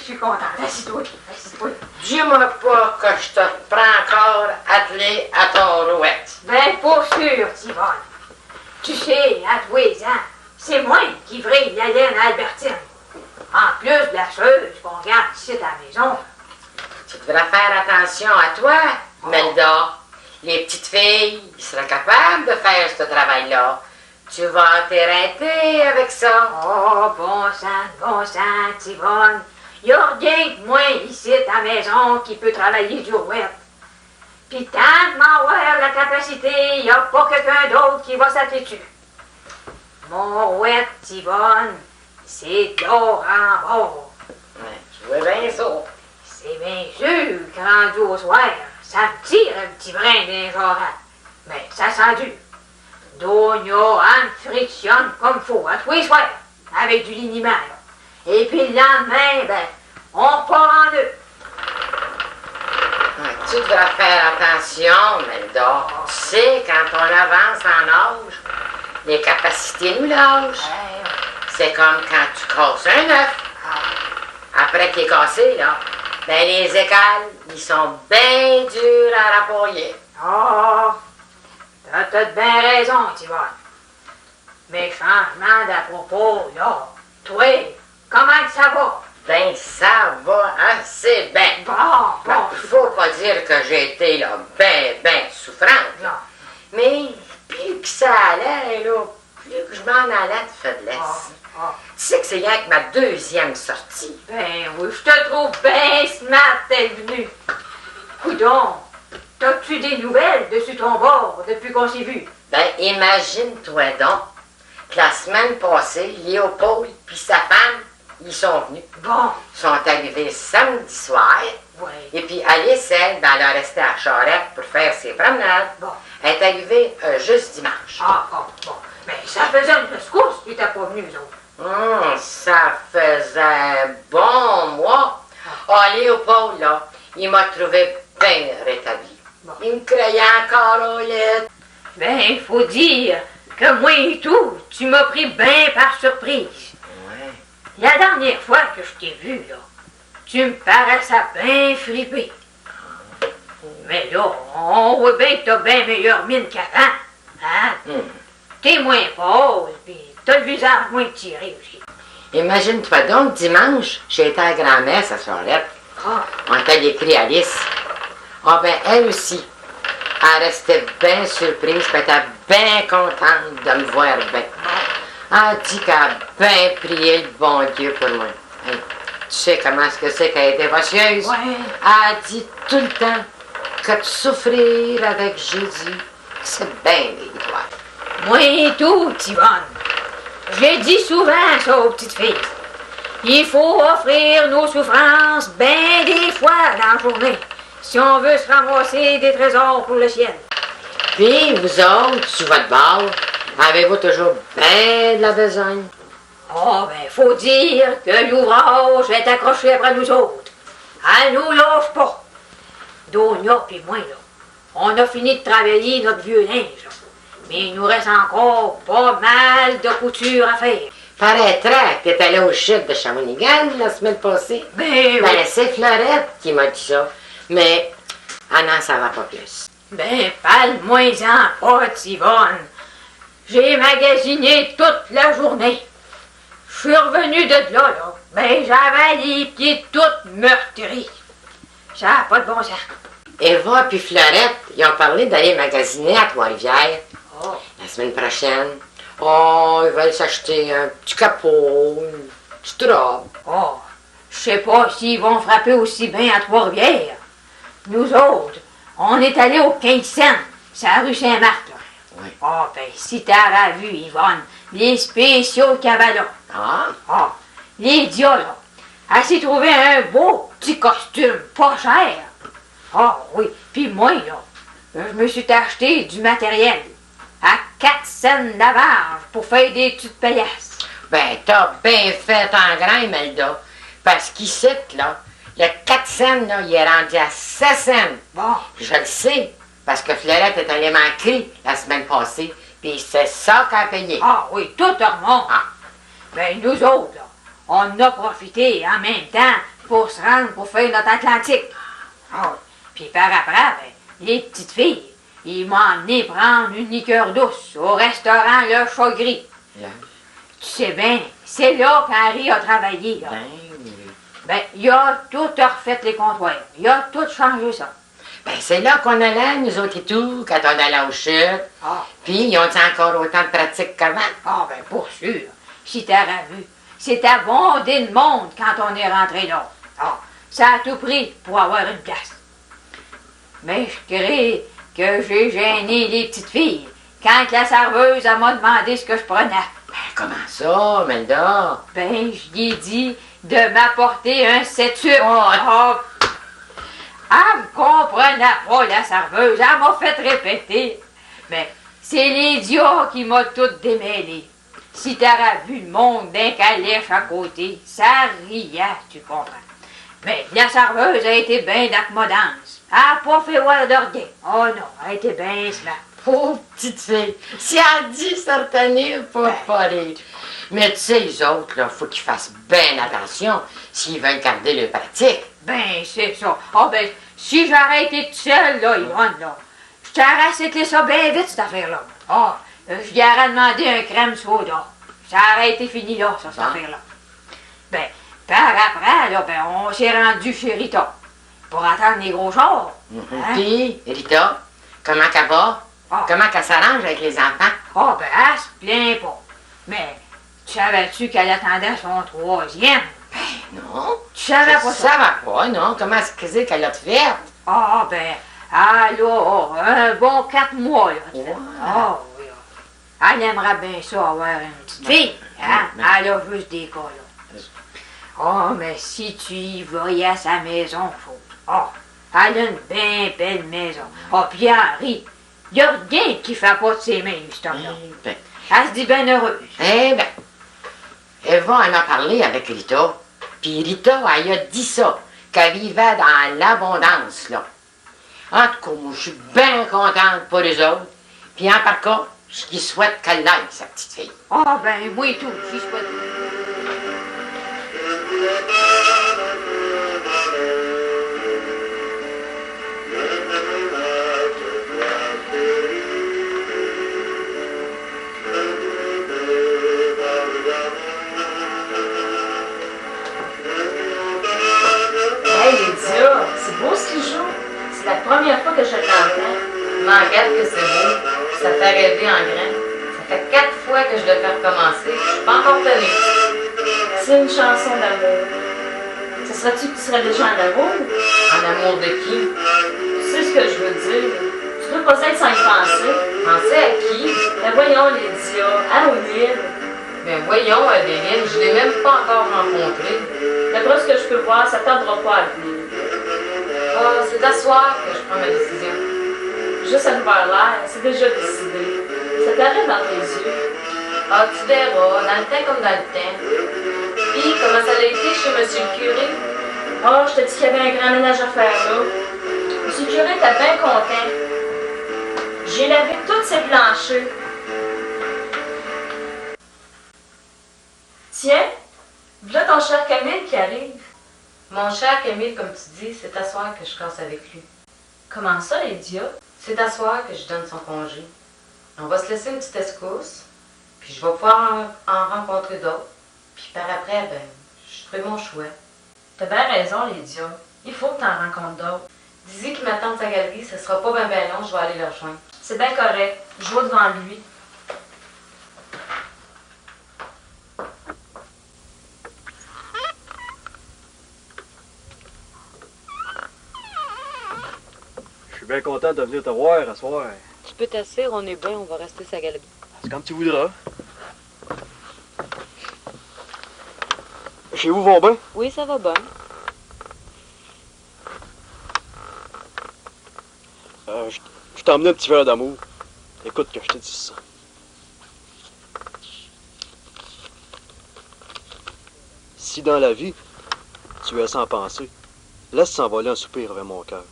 suis contente. Assis-toi, assis-toi. Dis-moi pas que je te prends encore attelé à ton rouette. Ben, pour sûr, Yvonne. Tu sais, à tous les ans, c'est moi qui vrille la laine à Albertine. En plus de la chose qu'on garde ici à la maison. Tu devrais faire attention à toi, Melda. Les petites filles, ils seraient capables de faire ce travail-là. Tu vas t'arrêter avec ça. Oh, bon sang, Yvonne. Il y a rien que moi ici à la maison qui peut travailler du web. Puis tant de m'avoir la capacité, il n'y a pas quelqu'un d'autre qui va s'atteler dessus. Mon web, Yvonne, c'est de l'or en bord. Ouais, je vois bien ça. C'est bien sûr que rendu au soir, ça me tire un petit brin d'un genre. Mais ça sent dur. D'oignon, frictionne comme faut, à tous les soirs, avec du liniment. Et puis le lendemain, ben, on repart en deux. Ouais, tu devrais faire attention, Melda. Tu sais, quand on avance en âge, les capacités nous lâchent. C'est comme quand tu casses un œuf. Après qu'il est cassé, là, ben les écales, ils sont bien durs à rapporter. Oh, t'as bien raison, Yvonne. Mais changement d'à propos, là, toi, comment que ça va? Ben, ça va assez bien. Bon. Faut pas dire que j'ai été, là, ben souffrante. Non. Mais plus que ça allait, là, plus que je m'en allais de faiblesse. Tu sais que c'est rien que ma deuxième sortie. Ben oui, je te trouve bien smart d'être venu. Coudon, t'as-tu des nouvelles dessus ton bord depuis qu'on s'est vu? Ben, imagine-toi donc que la semaine passée, Léopold puis sa femme, ils sont venus. Bon. Ils sont arrivés samedi soir. Oui. Et puis Alice, elle, ben, elle a resté à Charette pour faire ses promenades. Bon. Elle est arrivée juste dimanche. Bon. Mais ça faisait une rescousse qui n'était pas venu, nous autres. Ça faisait un bon mois. Léopold, là, il m'a trouvé bien rétabli. Bon. Il me croyait encore au lit. Ben, il faut dire que moi et tout, tu m'as pris bien par surprise. Ouais. La dernière fois que je t'ai vu, là, tu me paraissais bien fripé. Mais là, on voit bien que t'as bien meilleure mine qu'avant. Hein? T'es moins pauvre, puis t'as le visage moins tiré aussi. Imagine-toi donc, dimanche, j'ai été à la grand-messe à Charette. On t'a écrit Alice. Ben, elle aussi, elle restait bien surprise, puis elle était bien contente de me voir bien. Elle a dit qu'elle a bien prié le bon Dieu pour moi. Hey, tu sais comment est-ce que c'est qu'elle est dévotieuse? Ouais. Elle a dit tout le temps que de souffrir avec Jésus, c'est bien méritoire. Moi et tout, Yvonne. J'ai dit souvent ça aux petites filles. Il faut offrir nos souffrances bien des fois dans la journée, si on veut se ramasser des trésors pour le ciel. Puis, vous autres, sur votre bord, avez-vous toujours bien de la besogne? Ben, faut dire que l'ouvrage est accroché après nous autres. Elle nous lâche pas. Donia puis moi, là, on a fini de travailler notre vieux linge, là. Mais il nous reste encore pas mal de couture à faire. Paraîtrait que t'es allé au chute de Shawinigan la semaine passée. Ben Ben, c'est Florette qui m'a dit ça. Mais, n'en savait pas plus. Ben, parle-moi-en pas, Yvonne. J'ai magasiné toute la journée. Je suis revenu de là, mais j'avais les pieds toutes meurtris. Ça n'a pas de bon sens. Eva puis Florette, ils ont parlé d'aller magasiner à Trois-Rivières Oh. la semaine prochaine. Ils veulent s'acheter un petit capot, une petite robe. Je sais pas s'ils vont frapper aussi bien à Trois-Rivières. Nous autres, on est allés au 15 cents, c'est la rue Saint-Marc, là. Oui. Ben, si t'avais vu, Yvonne, les spéciaux qu'il y avait là. Lydia, là, elle s'est trouvé un beau petit costume, pas cher. Oui, puis moi, là, je me suis acheté du matériel à 4 cents la varge pour faire des petites paillasses. Ben, t'as bien fait en grand, Imelda. Parce qu'ici, là, le 4 cents, là, il est rendu à 7 cents. Je le sais, parce que Fleurette est allée manquer la semaine passée, puis c'est ça qu'elle a payé. Oui, tout remonte. Ben, nous autres, là, on a profité en même temps pour se rendre pour faire notre Atlantique. Ah, puis par après, ben, les petites filles, ils m'ont emmené prendre une liqueur douce au restaurant Le Chat Gris. Yeah. Tu sais bien, c'est là qu'Henri a travaillé. Là. Ben, il a tout refait les comptoirs. Il a tout changé ça. Ben, c'est là qu'on allait, nous autres et tout, quand on allait aux chutes. Ah, Puis, ils ont encore autant de pratique qu'avant? ah ben, pour sûr. Si t'aurais vu, c'était bondé de monde quand on est rentré là. Ah, ça a tout pris pour avoir une place. Mais je crée que j'ai gêné les petites filles quand la serveuse m'a demandé ce que je prenais. Ben, comment ça, Melda? Ben, je lui ai dit de m'apporter un 7 sucre. Oh, Elle me comprenait pas, la serveuse. Elle m'a fait répéter. Mais c'est l'idiot qui m'a tout démêlé. Si t'aurais vu le monde d'un calèche à côté, ça riait, tu comprends. Mais la serveuse a été bien d'accommodance. Elle n'a pas fait voir d'orgueil. Oh non, elle a été bien smart. pauvre petite fille. Si elle dit se retenir, pas rire. Mais tu sais, les autres, là, faut qu'ils fassent bien attention s'ils veulent garder leur pratique. Ben, c'est ça. Ah ben, si j'aurais été toute seule, là, Yvonne, là, je t'aurais accepté ça bien vite, cette affaire-là. Ah, je lui aurais demandé un crème soda. Ça aurait été fini là, ça, cette affaire-là. Ben, par après, là, ben, on s'est rendu chez Rita pour attendre les gros chars. Hein? Puis, Rita, comment qu'elle va? Ah. Comment qu'elle s'arrange avec les enfants? Ah, ben, elle se plaint pas. Mais, tu savais-tu qu'elle attendait son troisième? Non. Tu savais pas ça? Ça va pas, non? Comment est-ce que c'est qu'elle a fait? Ah, ben, elle a un bon 4 mois, là. Ouais. Ah, oui. Elle aimerait bien ça avoir une petite fille. Hein? Elle a juste des cas, là. Oh, mais si tu y voyais à sa maison, faut. Oh, elle a une bien belle maison. Oh, puis Henri, il n'y a rien qui fait pas de ses mains, ce homme-là. Ben, Elle se dit bien heureuse. eh ben, Eva en a parlé avec Rita. Puis Rita, elle a dit ça, qu'elle vivait dans l'abondance, là. En tout cas, moi, je suis bien contente pour eux autres. Puis en par contre, je lui souhaite qu'elle aille, sa petite fille. Ah, ben, moi et tout, je suis pas. Hey Lydia, c'est beau ce qu'il joue. C'est la première fois que je l'entends. M'en regarde que c'est beau. Ça fait rêver en grain. Ça fait 4 fois que je le fais recommencer. Je suis pas encore tenue. C'est une chanson d'amour. Ça serait-tu que tu serais déjà en amour? En amour de qui? Tu sais ce que je veux dire. Tu peux pas être sans y penser. Penser à qui? Ben voyons Lydia, à O'Neill. Ben voyons Adéline, je l'ai même pas encore rencontré. D'après ce que je peux voir, ça tardera pas à venir. Ah, c'est d'asseoir que je prends ma décision. Juste à l'ouvert l'air, c'est déjà décidé. Ça t'arrive dans tes yeux. Ah, tu verras, dans le temps comme dans le temps. Puis, comment ça a été chez monsieur le curé? Ah, je te dis qu'il y avait un grand ménage à faire là. Monsieur le curé était bien content. J'ai lavé tous ses planchers. Tiens, voilà ton cher Camille qui arrive. Mon cher Camille, comme tu dis, c'est à soir que je casse avec lui. Comment ça, idiot? C'est à soir que je donne son congé. On va se laisser une petite escousse, puis je vais pouvoir en rencontrer d'autres. Puis par après, ben, je ferai mon choix. T'as bien raison, l'idiot. Il faut que t'en rencontres d'autres. Dis-y qu'il m'attend à sa galerie, ce sera pas bien long, je vais aller le rejoindre. C'est bien correct. Je vais devant lui. Je suis bien content de venir te voir à soir. Tu peux t'asseoir, on est bien, on va rester sa galerie. C'est comme tu voudras. Chez vous vont bien? Oui, ça va bien. Je t'ai emmené un petit verre d'amour. Écoute que je te dise ça. Si dans la vie, tu es sans penser, laisse s'envoler un soupir vers mon cœur.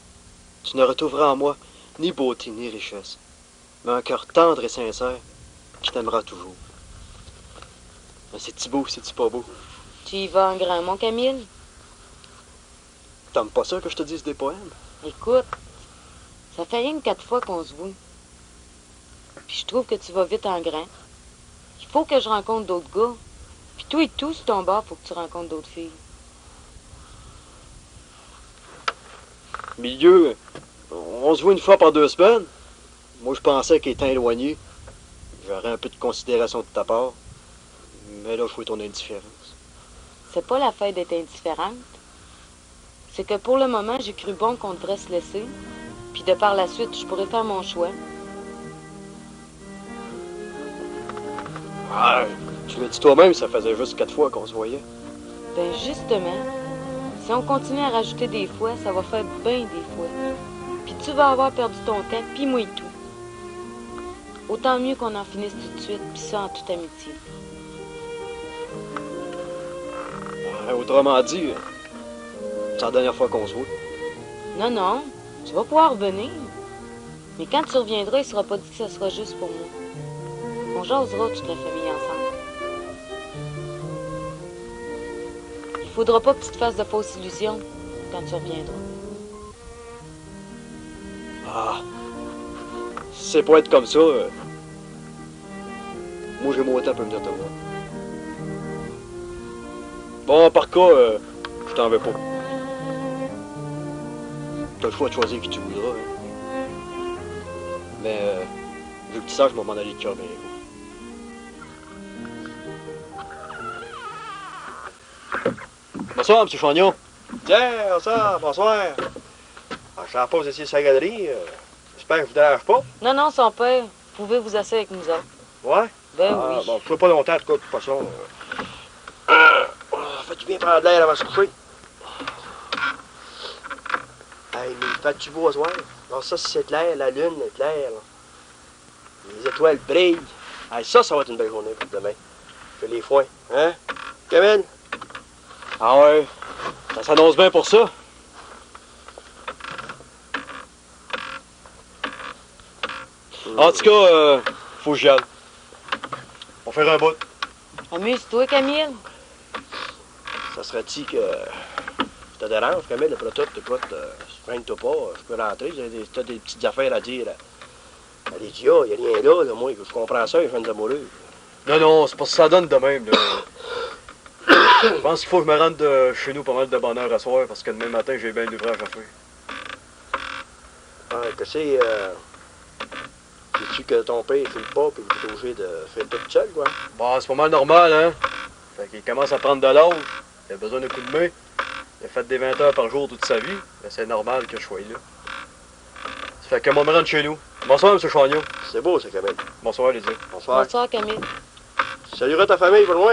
Tu ne retrouveras en moi ni beauté ni richesse, mais un cœur tendre et sincère qui t'aimera toujours. Mais c'est-tu beau, c'est-tu pas beau? Tu y vas en grand, mon Camille? T'aimes pas ça que je te dise des poèmes? Écoute, ça fait rien que 4 fois qu'on se voit. Puis je trouve que tu vas vite en grain. Il faut que je rencontre d'autres gars. Puis toi et tout, sur ton bord, faut que tu rencontres d'autres filles. Milieu, on se voit une fois par 2 semaines. Moi, je pensais qu'étant éloigné, j'aurais un peu de considération de ta part. Mais là, je vois ton indifférence. C'est pas l'affaire d'être indifférente. C'est que pour le moment, j'ai cru bon qu'on devrait se laisser. Puis de par la suite, je pourrais faire mon choix. Ah, tu l'as dit toi-même, ça faisait juste 4 fois qu'on se voyait. Ben justement, si on continue à rajouter des fois, ça va faire bien des fois. Puis tu vas avoir perdu ton temps, puis moi et tout. Autant mieux qu'on en finisse tout de suite, puis ça en toute amitié. Autrement dit, c'est la dernière fois qu'on se voit. Non, non, tu vas pouvoir revenir. Mais quand tu reviendras, il sera pas dit que ça sera juste pour moi. On jasera toute la famille ensemble. Il faudra pas que tu te fasses de fausses illusions quand tu reviendras. Ah, si c'est pour être comme ça, moi j'ai mon temps pour venir te voir. Bon, par cas, je t'en veux pas. T'as le choix de choisir qui tu voudras. Hein. Mais, vu que tu saches, je vais m'en aller de cœur bien gros. Bonsoir, M. Chagnon. Tiens, ça, bonsoir. Je suis en pause ici sur la galerie. J'espère que je vous dérange pas. Non, non, son père, vous pouvez vous asseoir avec nous autres. Ouais? Ben Ah, oui. bon, je ne pas longtemps, en tout cas, de toute façon. Fait du bien prendre l'air avant de se coucher. Hey, mais fait-tu beau ce soir? Alors ça, c'est clair, la lune est claire. Là. Les étoiles brillent. Hey, ça va être une belle journée pour demain. Je fais les foins, hein? Camille? Ah ouais, ça s'annonce bien pour ça. En tout cas, faut que j'y aille. On fait un bout. Amuse-toi, Camille. Ça serait-tu que ça te dérange, Camille, après tout, écoute, freine-toi pas, je peux rentrer, t'as des petites affaires à dire. Elle dit, il n'y a rien là, moi, je comprends ça, je viens de mourir. Non, non, c'est parce que ça donne de même. Là. Je pense qu'il faut que je me rende chez nous pas mal de bonne heure à soir, parce que demain matin, j'ai bien d'ouvrage à faire. Ah, que c'est, sais-tu que ton père ne file pas, puis il est obligé de faire tout seul, quoi? Bon, c'est pas mal normal, hein? Fait qu'il commence à prendre de l'âge, il a besoin d'un coup de main. Il a fait des 20 heures par jour toute sa vie, ben, c'est normal que je sois là. Ça fait que moi me rendre chez nous. Bonsoir, M. Chagnon. C'est beau, ça, Camille. Bonsoir, Lydia. Bonsoir. Bonsoir, Camille. Saluera ta famille, pour loin.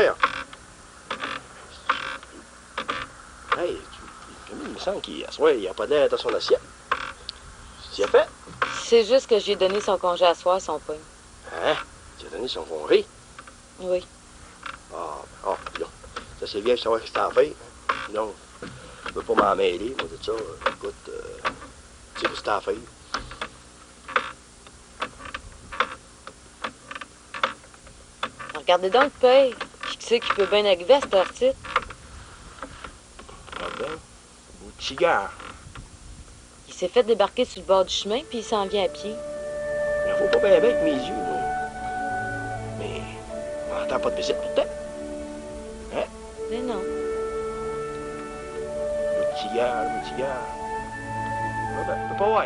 Hey, Camille, il me semble qu'il n'y a pas d'air dans son assiette. C'est a fait? C'est juste que j'ai donné son congé à soir, son père. Hein? Tu as donné son congé? Oui. Non. Ça, c'est bien de savoir ce que t'en fais. Non, je peux pas m'en mêler, moi, de ça. Écoute, tu sais ce que t'en fais. Regardez donc le père. Qui sait qui peut bien arriver à cette heure-ci? Regarde, beau petit gars. Il s'est fait débarquer sur le bord du chemin, puis il s'en vient à pied. Il faut pas bien avec mes yeux, moi. Mais, on n'entend pas de visite, peut-être. Mais non. Le petit gars. Ah ben, je peux pas voir.